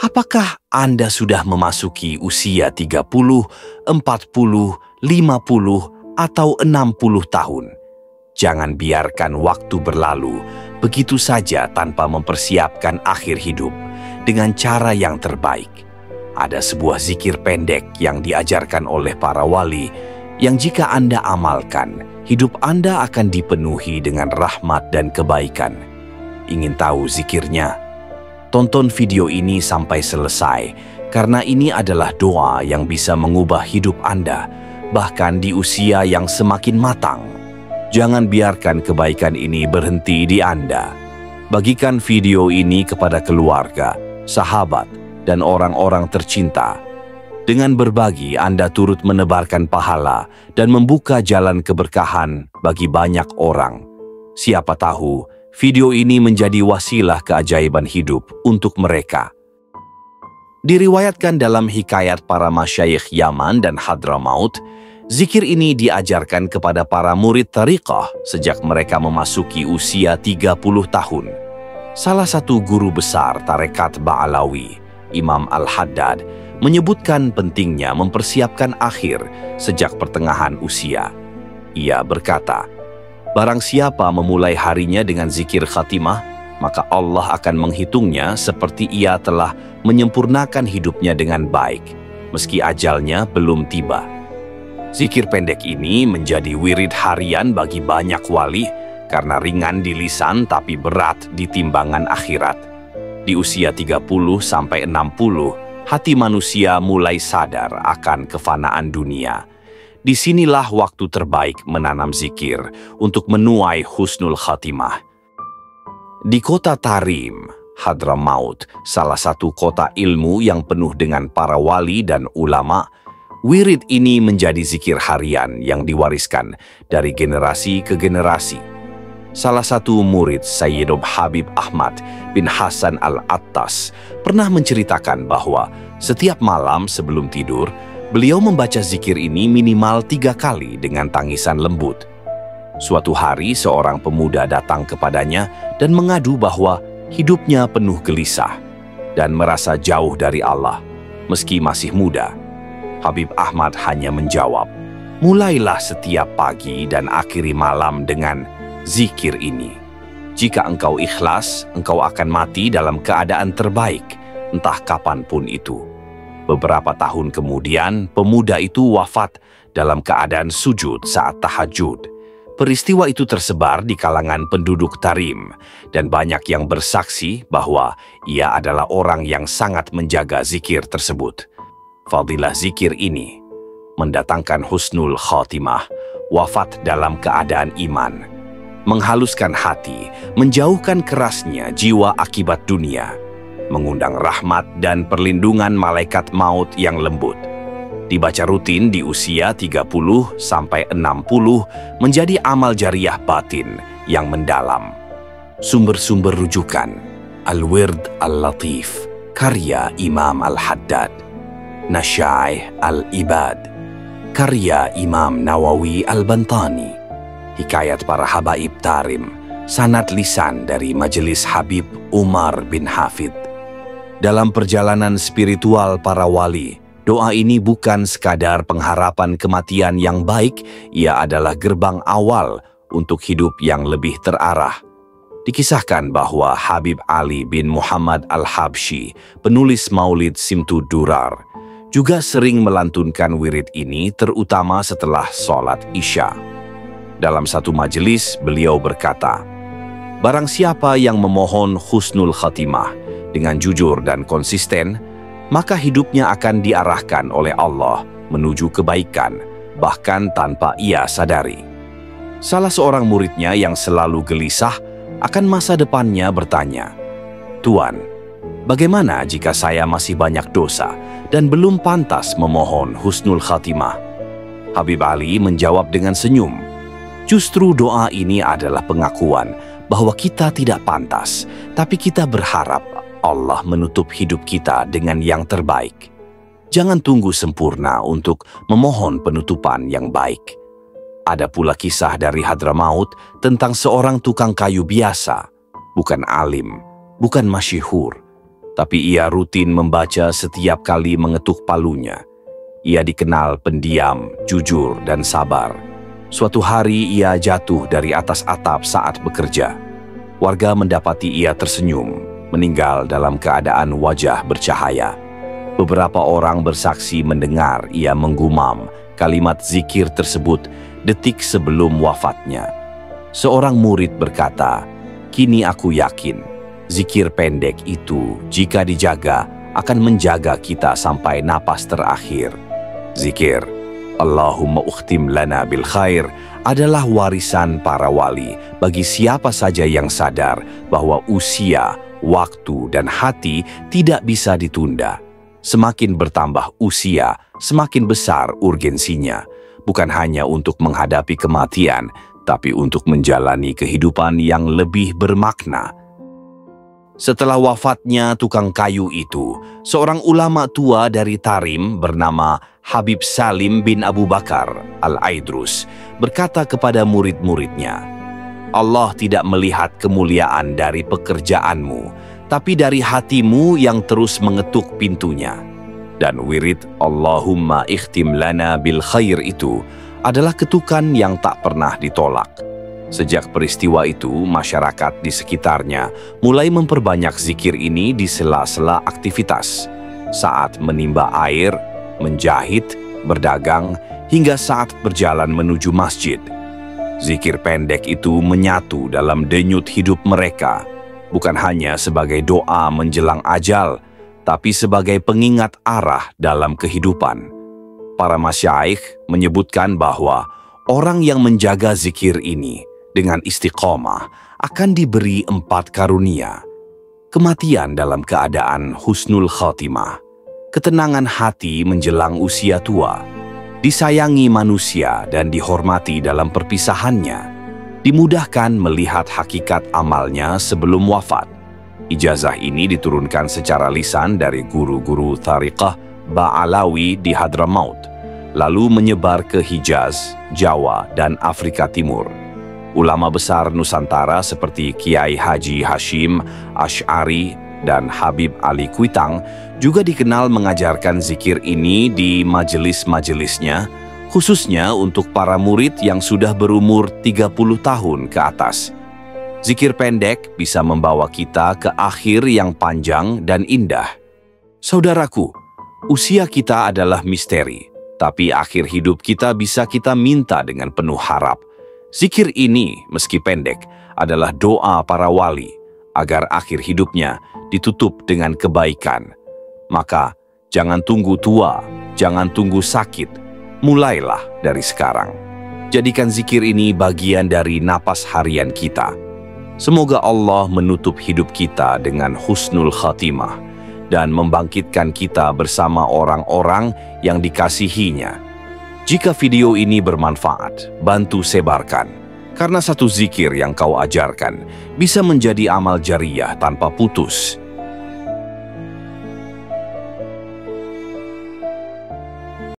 Apakah Anda sudah memasuki usia 30, 40, 50, atau 60 tahun? Jangan biarkan waktu berlalu begitu saja tanpa mempersiapkan akhir hidup dengan cara yang terbaik. Ada sebuah zikir pendek yang diajarkan oleh para wali yang jika Anda amalkan, hidup Anda akan dipenuhi dengan rahmat dan kebaikan. Ingin tahu zikirnya? Tonton video ini sampai selesai, karena ini adalah doa yang bisa mengubah hidup Anda, bahkan di usia yang semakin matang. Jangan biarkan kebaikan ini berhenti di Anda. Bagikan video ini kepada keluarga, sahabat, dan orang-orang tercinta. Dengan berbagi, Anda turut menebarkan pahala dan membuka jalan keberkahan bagi banyak orang. Siapa tahu, video ini menjadi wasilah keajaiban hidup untuk mereka. Diriwayatkan dalam hikayat para masyayikh Yaman dan Hadramaut, zikir ini diajarkan kepada para murid tariqah sejak mereka memasuki usia 30 tahun. Salah satu guru besar tarekat Ba'alawi, Imam Al-Haddad, menyebutkan pentingnya mempersiapkan akhir sejak pertengahan usia. Ia berkata, "Barang siapa memulai harinya dengan zikir khatimah, maka Allah akan menghitungnya seperti ia telah menyempurnakan hidupnya dengan baik, meski ajalnya belum tiba." Zikir pendek ini menjadi wirid harian bagi banyak wali karena ringan di lisan tapi berat di timbangan akhirat. Di usia 30 sampai 60, hati manusia mulai sadar akan kefanaan dunia. Disinilah waktu terbaik menanam zikir untuk menuai husnul khatimah. Di kota Tarim, Hadramaut, salah satu kota ilmu yang penuh dengan para wali dan ulama, wirid ini menjadi zikir harian yang diwariskan dari generasi ke generasi. Salah satu murid Sayyid Habib Ahmad bin Hasan Al-Attas pernah menceritakan bahwa setiap malam sebelum tidur, beliau membaca zikir ini minimal 3 kali dengan tangisan lembut. Suatu hari seorang pemuda datang kepadanya dan mengadu bahwa hidupnya penuh gelisah dan merasa jauh dari Allah meski masih muda. Habib Ahmad hanya menjawab, "Mulailah setiap pagi dan akhiri malam dengan zikir ini. Jika engkau ikhlas, engkau akan mati dalam keadaan terbaik, entah kapanpun itu." Beberapa tahun kemudian, pemuda itu wafat dalam keadaan sujud saat tahajud. Peristiwa itu tersebar di kalangan penduduk Tarim, dan banyak yang bersaksi bahwa ia adalah orang yang sangat menjaga zikir tersebut. Fadilah zikir ini mendatangkan husnul khatimah, wafat dalam keadaan iman, menghaluskan hati, menjauhkan kerasnya jiwa akibat dunia, mengundang rahmat dan perlindungan malaikat maut yang lembut. Dibaca rutin di usia 30 sampai 60 menjadi amal jariah batin yang mendalam. Sumber-sumber rujukan: Al-Wird Al-Latif, karya Imam Al-Haddad; Nasyaih Al-Ibad, karya Imam Nawawi Al-Bantani; Hikayat para Habaib Tarim, sanad lisan dari Majelis Habib Umar bin Hafid. Dalam perjalanan spiritual para wali, doa ini bukan sekadar pengharapan kematian yang baik, ia adalah gerbang awal untuk hidup yang lebih terarah. Dikisahkan bahwa Habib Ali bin Muhammad Al-Habsyi, penulis Maulid Simtud Durar, juga sering melantunkan wirid ini terutama setelah sholat Isya. Dalam satu majelis, beliau berkata, "Barang siapa yang memohon husnul khatimah dengan jujur dan konsisten, maka hidupnya akan diarahkan oleh Allah menuju kebaikan, bahkan tanpa ia sadari." Salah seorang muridnya yang selalu gelisah akan masa depannya bertanya, "Tuan, bagaimana jika saya masih banyak dosa dan belum pantas memohon husnul khatimah?" Habib Ali menjawab dengan senyum, "Justru doa ini adalah pengakuan bahwa kita tidak pantas, tapi kita berharap Allah menutup hidup kita dengan yang terbaik. Jangan tunggu sempurna untuk memohon penutupan yang baik." Ada pula kisah dari Hadramaut tentang seorang tukang kayu biasa, bukan alim, bukan masyhur, tapi ia rutin membaca setiap kali mengetuk palunya. Ia dikenal pendiam, jujur, dan sabar. Suatu hari ia jatuh dari atas atap saat bekerja. Warga mendapati ia tersenyum, meninggal dalam keadaan wajah bercahaya. Beberapa orang bersaksi mendengar ia menggumam kalimat zikir tersebut detik sebelum wafatnya. Seorang murid berkata, "Kini aku yakin, zikir pendek itu jika dijaga akan menjaga kita sampai napas terakhir." Zikir Allahumma ukhtim lana bil khair adalah warisan para wali bagi siapa saja yang sadar bahwa usia, waktu, dan hati tidak bisa ditunda. Semakin bertambah usia, semakin besar urgensinya, bukan hanya untuk menghadapi kematian, tapi untuk menjalani kehidupan yang lebih bermakna. Setelah wafatnya tukang kayu itu, seorang ulama tua dari Tarim bernama Habib Salim bin Abu Bakar Al-Aidrus berkata kepada murid-muridnya, "Allah tidak melihat kemuliaan dari pekerjaanmu, tapi dari hatimu yang terus mengetuk pintunya." Dan wirid Allahumma ikhtim lana bil khair itu adalah ketukan yang tak pernah ditolak. Sejak peristiwa itu, masyarakat di sekitarnya mulai memperbanyak zikir ini di sela-sela aktivitas. Saat menimba air, menjahit, berdagang, hingga saat berjalan menuju masjid. Zikir pendek itu menyatu dalam denyut hidup mereka, bukan hanya sebagai doa menjelang ajal, tapi sebagai pengingat arah dalam kehidupan. Para masyaikh menyebutkan bahwa orang yang menjaga zikir ini dengan istiqomah akan diberi 4 karunia: kematian dalam keadaan husnul khatimah, ketenangan hati menjelang usia tua, disayangi manusia dan dihormati dalam perpisahannya, dimudahkan melihat hakikat amalnya sebelum wafat. Ijazah ini diturunkan secara lisan dari guru-guru thariqah Ba'alawi di Hadramaut, lalu menyebar ke Hijaz, Jawa, dan Afrika Timur. Ulama besar Nusantara seperti Kiai Haji Hashim Asy'ari dan Habib Ali Kuitang juga dikenal mengajarkan zikir ini di majelis-majelisnya, khususnya untuk para murid yang sudah berumur 30 tahun ke atas. Zikir pendek bisa membawa kita ke akhir yang panjang dan indah. Saudaraku, usia kita adalah misteri, tapi akhir hidup kita bisa kita minta dengan penuh harap. Zikir ini, meski pendek, adalah doa para wali agar akhir hidupnya ditutup dengan kebaikan. Maka, jangan tunggu tua, jangan tunggu sakit, mulailah dari sekarang. Jadikan zikir ini bagian dari napas harian kita. Semoga Allah menutup hidup kita dengan husnul khatimah dan membangkitkan kita bersama orang-orang yang dikasihinya. Jika video ini bermanfaat, bantu sebarkan. Karena satu zikir yang kau ajarkan bisa menjadi amal jariyah tanpa putus.